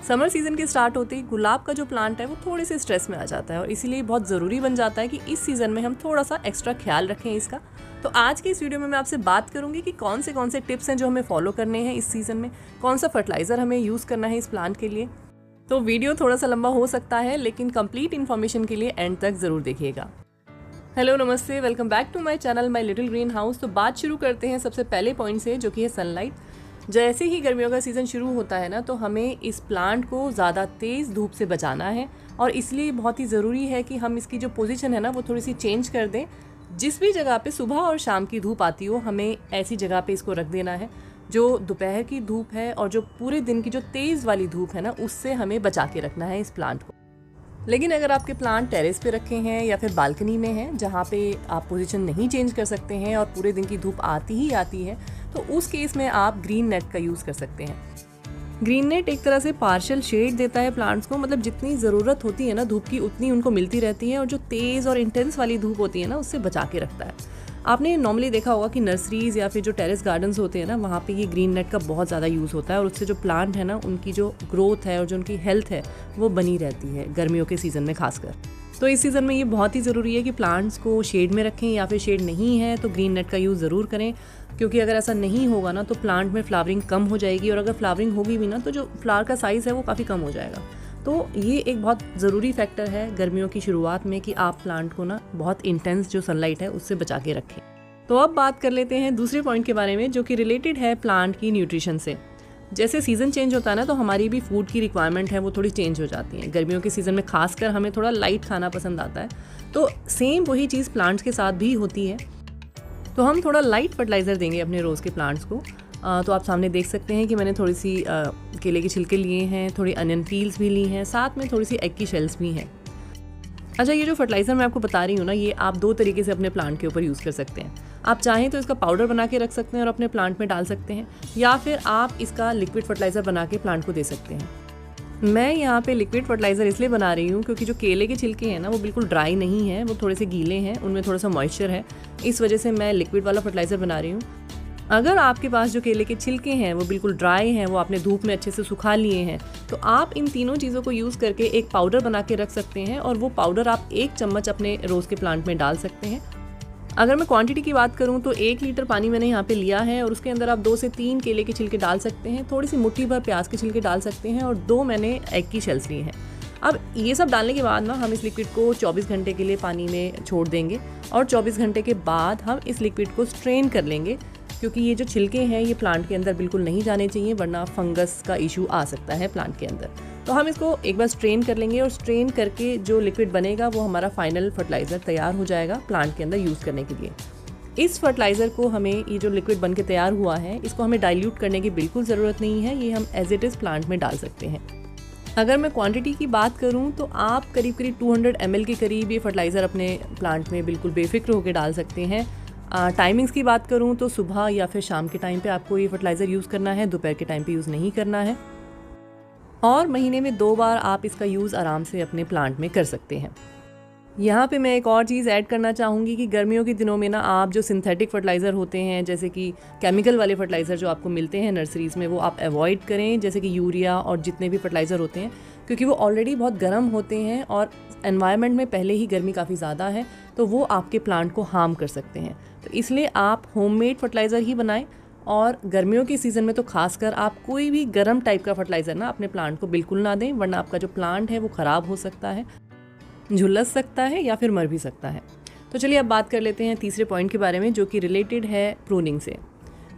Summer season के start होते ही गुलाब का जो प्लांट है वो थोड़े से स्ट्रेस में आ जाता है और इसीलिए बहुत ज़रूरी बन जाता है कि इस सीज़न में हम थोड़ा सा एक्स्ट्रा ख्याल रखें इसका। तो आज की इस वीडियो में मैं आपसे बात करूंगी कि कौन से टिप्स हैं जो हमें फॉलो करने हैं इस सीज़न में, कौन सा फर्टिलाइज़र हमें यूज़ करना है इस प्लांट के लिए। तो वीडियो थोड़ा सा लंबा हो सकता है लेकिन कंप्लीट इन्फॉर्मेशन के लिए एंड तक ज़रूर देखिएगा। हेलो नमस्ते, welcome back to my channel my little green house. तो बात शुरू करते हैं सबसे पहले पॉइंट से, जो कि है सनलाइट। जैसे ही गर्मियों का सीज़न शुरू होता है ना, तो हमें इस प्लांट को ज़्यादा तेज़ धूप से बचाना है और इसलिए बहुत ही ज़रूरी है कि हम इसकी जो पोजीशन है ना वो थोड़ी सी चेंज कर दें। जिस भी जगह पे सुबह और शाम की धूप आती हो, हमें ऐसी जगह पे इसको रख देना है जो दोपहर की धूप है और जो पूरे दिन की जो तेज़ वाली धूप है ना, उससे हमें बचा के रखना है इस प्लांट को। लेकिन अगर आपके प्लांट टेरेस पे रखे हैं या फिर बालकनी में हैं जहाँ पे आप पोजीशन नहीं चेंज कर सकते हैं और पूरे दिन की धूप आती ही आती है, तो उस केस में आप ग्रीन नेट का यूज़ कर सकते हैं। ग्रीन नेट एक तरह से पार्शियल शेड देता है प्लांट्स को, मतलब जितनी ज़रूरत होती है ना धूप की उतनी उनको मिलती रहती है और जो तेज़ और इंटेंस वाली धूप होती है ना उससे बचा के रखता है। आपने नॉर्मली देखा होगा कि नर्सरीज़ या फिर जो टेरेस गार्डन्स होते हैं ना, वहाँ पे ये ग्रीन नेट का बहुत ज़्यादा यूज़ होता है और उससे जो प्लांट है ना उनकी जो ग्रोथ है और जो उनकी हेल्थ है वो बनी रहती है गर्मियों के सीज़न में खासकर। तो इस सीज़न में ये बहुत ही ज़रूरी है कि प्लांट्स को शेड में रखें, या फिर शेड नहीं है तो ग्रीन नेट का यूज़ ज़रूर करें, क्योंकि अगर ऐसा नहीं होगा ना तो प्लांट में फ्लावरिंग कम हो जाएगी और अगर फ्लावरिंग होगी भी ना तो जो फ्लावर का साइज़ है वो काफ़ी कम हो जाएगा। तो ये एक बहुत ज़रूरी फैक्टर है गर्मियों की शुरुआत में कि आप प्लांट को ना बहुत इंटेंस जो सनलाइट है उससे बचा के रखें। तो अब बात कर लेते हैं दूसरे पॉइंट के बारे में, जो कि रिलेटेड है प्लांट की न्यूट्रिशन से। जैसे सीज़न चेंज होता है ना, तो हमारी भी फूड की रिक्वायरमेंट है वो थोड़ी चेंज हो जाती है। गर्मियों के सीज़न में खासकर हमें थोड़ा लाइट खाना पसंद आता है, तो सेम वही चीज़ प्लांट्स के साथ भी होती है। तो हम थोड़ा लाइट फर्टिलाइज़र देंगे अपने रोज़ के प्लांट्स को। तो आप सामने देख सकते हैं कि मैंने थोड़ी सी केले के छिलके लिए हैं, थोड़ी अनियन पील्स भी ली हैं, साथ में थोड़ी सी एग की शेल्स भी हैं। अच्छा, ये जो फर्टिलाइज़र मैं आपको बता रही हूँ ना, ये आप दो तरीके से अपने प्लांट के ऊपर यूज़ कर सकते हैं। आप चाहें तो इसका पाउडर बना के रख सकते हैं और अपने प्लांट में डाल सकते हैं, या फिर आप इसका लिक्विड फर्टिलाइज़र बना के प्लांट को दे सकते हैं। मैं यहाँ पे लिक्विड फर्टिलाइज़र इसलिए बना रही हूँ क्योंकि जो केले के छिलके हैं ना वो बिल्कुल ड्राई नहीं है, वो थोड़े से गीले हैं, उनमें थोड़ा सा मॉइस्चर है, इस वजह से मैं लिक्विड वाला फर्टिलाइज़र बना रही हूँ। अगर आपके पास जो केले के छिलके हैं वो बिल्कुल ड्राई हैं, वो आपने धूप में अच्छे से सुखा लिए हैं, तो आप इन तीनों चीज़ों को यूज़ करके एक पाउडर बना के रख सकते हैं और वो पाउडर आप 1 चम्मच अपने रोज़ के प्लांट में डाल सकते हैं। अगर मैं क्वांटिटी की बात करूं तो 1 लीटर पानी मैंने यहाँ पे लिया है और उसके अंदर आप 2 से 3 केले के छिलके डाल सकते हैं, थोड़ी सी मुट्ठी भर प्याज के छिलके डाल सकते हैं और 2 मैंने एग की शेल्स ली हैं। अब ये सब डालने के बाद ना हम इस लिक्विड को 24 घंटे के लिए पानी में छोड़ देंगे और 24 घंटे के बाद हम इस लिक्विड को स्ट्रेन कर लेंगे, क्योंकि ये जो छिलके हैं ये प्लांट के अंदर बिल्कुल नहीं जाने चाहिए, वरना फंगस का इशू आ सकता है प्लांट के अंदर। तो हम इसको एक बार स्ट्रेन कर लेंगे और स्ट्रेन करके जो लिक्विड बनेगा वो हमारा फाइनल फर्टिलाइज़र तैयार हो जाएगा प्लांट के अंदर यूज़ करने के लिए। इस फर्टिलाइज़र को हमें, ये जो लिक्विड बन के तैयार हुआ है, इसको हमें डाइल्यूट करने की बिल्कुल ज़रूरत नहीं है, ये हम एज इट इज़ प्लांट में डाल सकते हैं। अगर मैं क्वांटिटी की बात करूं तो आप करीब 200 ml के करीब ये फर्टिलाइज़र अपने प्लांट में बिल्कुल बेफिक्र होकर डाल सकते हैं। टाइमिंग्स की बात करूं तो सुबह या फिर शाम के टाइम पे आपको ये फर्टिलाइज़र यूज़ करना है, दोपहर के टाइम पे यूज़ नहीं करना है, और महीने में 2 बार आप इसका यूज़ आराम से अपने प्लांट में कर सकते हैं। यहाँ पे मैं एक और चीज़ ऐड करना चाहूँगी कि गर्मियों के दिनों में ना आप जो सिंथेटिक फर्टिलाइज़र होते हैं, जैसे कि केमिकल वाले फर्टिलाइज़र जो आपको मिलते हैं नर्सरीज़ में, वो आप अवॉइड करें, जैसे कि यूरिया और जितने भी फर्टिलाइज़र होते हैं, क्योंकि वो ऑलरेडी बहुत गर्म होते हैं और एनवायरनमेंट में पहले ही गर्मी काफ़ी ज़्यादा है, तो वो आपके प्लांट को हार्म कर सकते हैं। तो इसलिए आप होममेड फर्टिलाइज़र ही बनाएं, और गर्मियों के सीज़न में तो खासकर आप कोई भी गर्म टाइप का फर्टिलाइज़र ना अपने प्लांट को बिल्कुल ना दें, वरना आपका जो प्लांट है वो ख़राब हो सकता है, झुलस सकता है या फिर मर भी सकता है। तो चलिए अब बात कर लेते हैं तीसरे पॉइंट के बारे में, जो कि रिलेटेड है प्रूनिंग से।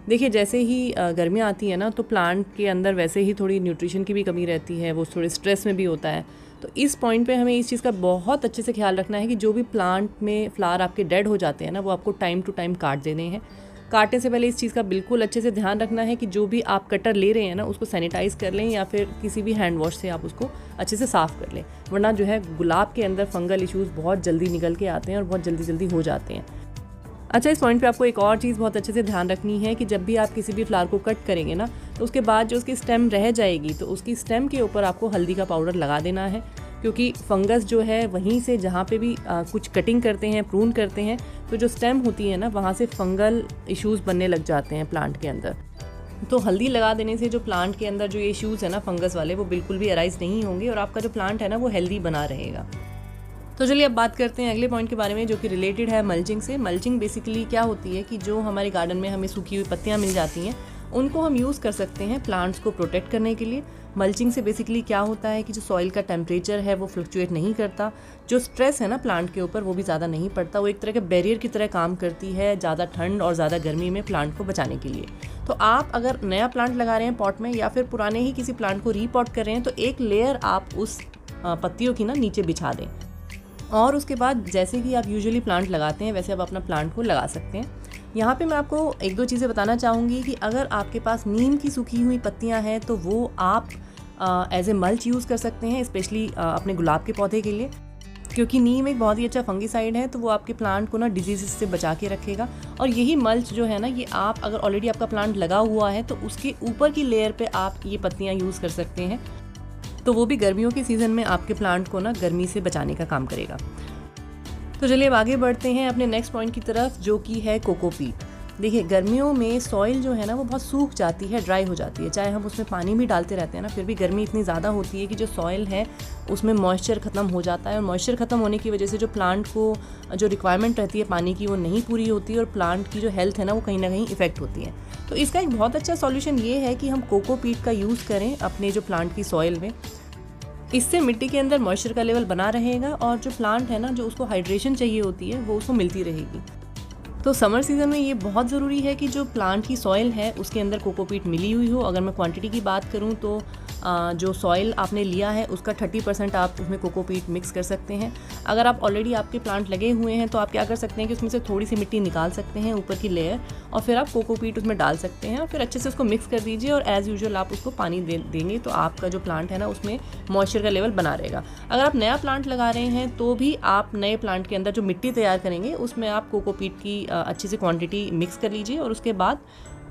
देखिए, जैसे ही गर्मियाँ आती है ना, तो प्लांट के अंदर वैसे ही थोड़ी न्यूट्रिशन की भी कमी रहती है, वो थोड़े स्ट्रेस में भी होता है। तो इस पॉइंट पे हमें इस चीज़ का बहुत अच्छे से ख्याल रखना है कि जो भी प्लांट में फ्लावर आपके डेड हो जाते हैं ना, वो आपको टाइम टू टाइम काट देने हैं। काटने से पहले इस चीज़ का बिल्कुल अच्छे से ध्यान रखना है कि जो भी आप कटर ले रहे हैं ना, उसको सैनिटाइज़ कर लें या फिर किसी भी हैंड वॉश से आप उसको अच्छे से साफ़ कर लें, वरना जो है गुलाब के अंदर फंगल इश्यूज़ बहुत जल्दी निकल के आते हैं और बहुत जल्दी हो जाते हैं। अच्छा, इस पॉइंट पे आपको एक और चीज़ बहुत अच्छे से ध्यान रखनी है कि जब भी आप किसी भी फ्लावर को कट करेंगे ना, तो उसके बाद जो उसकी स्टेम रह जाएगी, तो उसकी स्टेम के ऊपर आपको हल्दी का पाउडर लगा देना है, क्योंकि फंगस जो है वहीं से जहाँ पे भी कुछ कटिंग करते हैं, प्रून करते हैं, तो जो स्टेम होती है ना, वहाँ से फंगल इश्यूज़ बनने लग जाते हैं प्लांट के अंदर। तो हल्दी लगा देने से जो प्लांट के अंदर जो ये इश्यूज़ है ना फंगस वाले, वो बिल्कुल भी अराइज नहीं होंगे और आपका जो प्लांट है ना वो हेल्दी बना रहेगा। तो चलिए अब बात करते हैं अगले पॉइंट के बारे में, जो कि रिलेटेड है मल्चिंग से। मल्चिंग बेसिकली क्या होती है कि जो हमारे गार्डन में हमें सूखी हुई पत्तियाँ मिल जाती हैं, उनको हम यूज़ कर सकते हैं प्लांट्स को प्रोटेक्ट करने के लिए। मल्चिंग से बेसिकली क्या होता है कि जो सॉइल का टेम्परेचर है वो फ्लक्चुएट नहीं करता, जो स्ट्रेस है ना प्लांट के ऊपर वो भी ज़्यादा नहीं पड़ता। वो एक तरह के बैरियर की तरह काम करती है ज़्यादा ठंड और ज़्यादा गर्मी में प्लांट को बचाने के लिए। तो आप अगर नया प्लांट लगा रहे हैं पॉट में या फिर पुराने ही किसी प्लांट को रीपॉट कर रहे हैं, तो एक लेयर आप उस पत्तियों की ना नीचे बिछा दें और उसके बाद जैसे कि आप यूजुअली प्लांट लगाते हैं वैसे आप अपना प्लांट को लगा सकते हैं। यहाँ पे मैं आपको एक दो चीज़ें बताना चाहूँगी कि अगर आपके पास नीम की सूखी हुई पत्तियाँ हैं तो वो आप एज ए मल्च यूज़ कर सकते हैं, स्पेशली अपने गुलाब के पौधे के लिए, क्योंकि नीम एक बहुत ही अच्छा फंगीसाइड है। तो वो आपके प्लांट को ना डिजीज़ से बचा के रखेगा। और यही मल्च जो है ना, ये आप अगर ऑलरेडी आपका प्लांट लगा हुआ है तो उसके ऊपर की लेयर पे आप ये पत्तियाँ यूज़ कर सकते हैं, तो वो भी गर्मियों के सीज़न में आपके प्लांट को ना गर्मी से बचाने का काम करेगा। तो चलिए अब आगे बढ़ते हैं अपने नेक्स्ट पॉइंट की तरफ, जो कि है कोकोपीट। देखिए गर्मियों में सॉइल जो है ना वो बहुत सूख जाती है, ड्राई हो जाती है, चाहे हम उसमें पानी भी डालते रहते हैं ना, फिर भी गर्मी इतनी ज़्यादा होती है कि जो सॉइल है उसमें मॉइस्चर ख़त्म हो जाता है। और मॉइस्चर ख़त्म होने की वजह से जो प्लांट को जो रिक्वायरमेंट रहती है पानी की वो नहीं पूरी होती और प्लांट की जो हेल्थ है ना वो कहीं ना कहीं इफेक्ट होती है। तो इसका एक बहुत अच्छा सॉल्यूशन ये है कि हम कोकोपीट का यूज़ करें अपने जो प्लांट की सॉइल में। इससे मिट्टी के अंदर मॉइस्चर का लेवल बना रहेगा और जो प्लांट है ना, जो उसको हाइड्रेशन चाहिए होती है वो उसको मिलती रहेगी। तो समर सीज़न में ये बहुत ज़रूरी है कि जो प्लांट की सॉइल है उसके अंदर कोकोपीट मिली हुई हो। अगर मैं क्वांटिटी की बात करूँ तो जो सॉइल आपने लिया है उसका 30% आप उसमें कोकोपीट मिक्स कर सकते हैं। अगर आप ऑलरेडी आपके प्लांट लगे हुए हैं तो आप क्या कर सकते हैं कि उसमें से थोड़ी सी मिट्टी निकाल सकते हैं ऊपर की लेयर, और फिर आप कोकोपीट उसमें डाल सकते हैं और फिर अच्छे से उसको मिक्स कर दीजिए और एज़ यूजुअल आप उसको पानी देंगे तो आपका जो प्लांट है ना उसमें मॉइस्चर का लेवल बना रहेगा। अगर आप नया प्लांट लगा रहे हैं तो भी आप नए प्लांट के अंदर जो मिट्टी तैयार करेंगे उसमें आप कोकोपीट की अच्छी सी क्वांटिटी मिक्स कर लीजिए और उसके बाद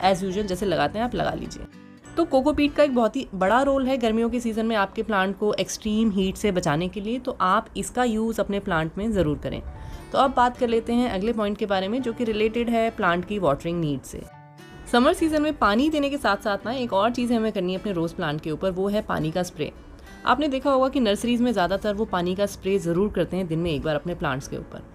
एज़ यूजुअल जैसे लगाते हैं आप लगा लीजिए। तो कोकोपीट का एक बहुत ही बड़ा रोल है गर्मियों के सीज़न में आपके प्लांट को एक्सट्रीम हीट से बचाने के लिए, तो आप इसका यूज़ अपने प्लांट में ज़रूर करें। तो अब बात कर लेते हैं अगले पॉइंट के बारे में, जो कि रिलेटेड है प्लांट की वाटरिंग नीड से। समर सीज़न में पानी देने के साथ साथ ना एक और चीज़ हमें करनी है अपने रोज़ प्लांट के ऊपर, वो है पानी का स्प्रे। आपने देखा होगा कि नर्सरीज़ में ज़्यादातर वो पानी का स्प्रे ज़रूर करते हैं दिन में एक बार अपने प्लांट्स के ऊपर।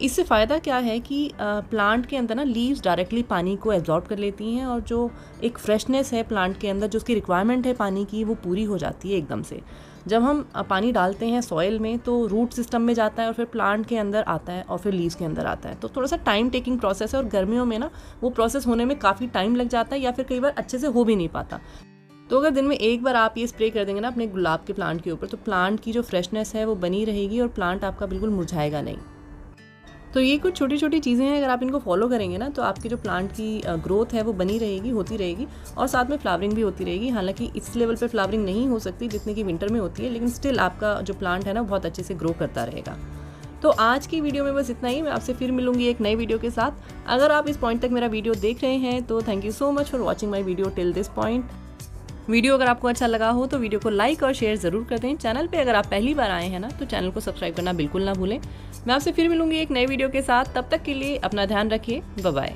इससे फ़ायदा क्या है कि प्लांट के अंदर ना लीव्स डायरेक्टली पानी को एब्जॉर्ब कर लेती हैं और जो एक फ्रेशनेस है प्लांट के अंदर, जो उसकी रिक्वायरमेंट है पानी की, वो पूरी हो जाती है एकदम से। जब हम पानी डालते हैं सॉइल में तो रूट सिस्टम में जाता है और फिर प्लांट के अंदर आता है और फिर लीव्स के अंदर आता है। तो थोड़ा सा टाइम टेकिंग प्रोसेस है और गर्मियों में ना वो प्रोसेस होने में काफ़ी टाइम लग जाता है या फिर कई बार अच्छे से हो भी नहीं पाता। तो अगर दिन में एक बार आप ये स्प्रे कर देंगे ना अपने गुलाब के प्लांट के ऊपर, तो प्लांट की जो फ्रेशनेस है वो बनी रहेगी और प्लांट आपका बिल्कुल मुरझाएगा नहीं। तो ये कुछ छोटी छोटी चीज़ें हैं, अगर आप इनको फॉलो करेंगे ना तो आपकी जो प्लांट की ग्रोथ है वो बनी रहेगी, होती रहेगी और साथ में फ्लावरिंग भी होती रहेगी। हालांकि इस लेवल पे फ्लावरिंग नहीं हो सकती जितने की विंटर में होती है, लेकिन स्टिल आपका जो प्लांट है ना बहुत अच्छे से ग्रो करता रहेगा। तो आज की वीडियो में बस इतना ही। मैं आपसे फिर मिलूंगी एक नई वीडियो के साथ। अगर आप इस पॉइंट तक मेरा वीडियो देख रहे हैं तो thank you so much for watching my video till this point. Video अगर आपको अच्छा लगा हो तो वीडियो को लाइक और शेयर ज़रूर कर दें। चैनल पे अगर आप पहली बार आए हैं ना तो चैनल को सब्सक्राइब करना बिल्कुल ना भूलें। मैं आपसे फिर मिलूंगी एक नई वीडियो के साथ। तब तक के लिए अपना ध्यान रखिए। Bye bye.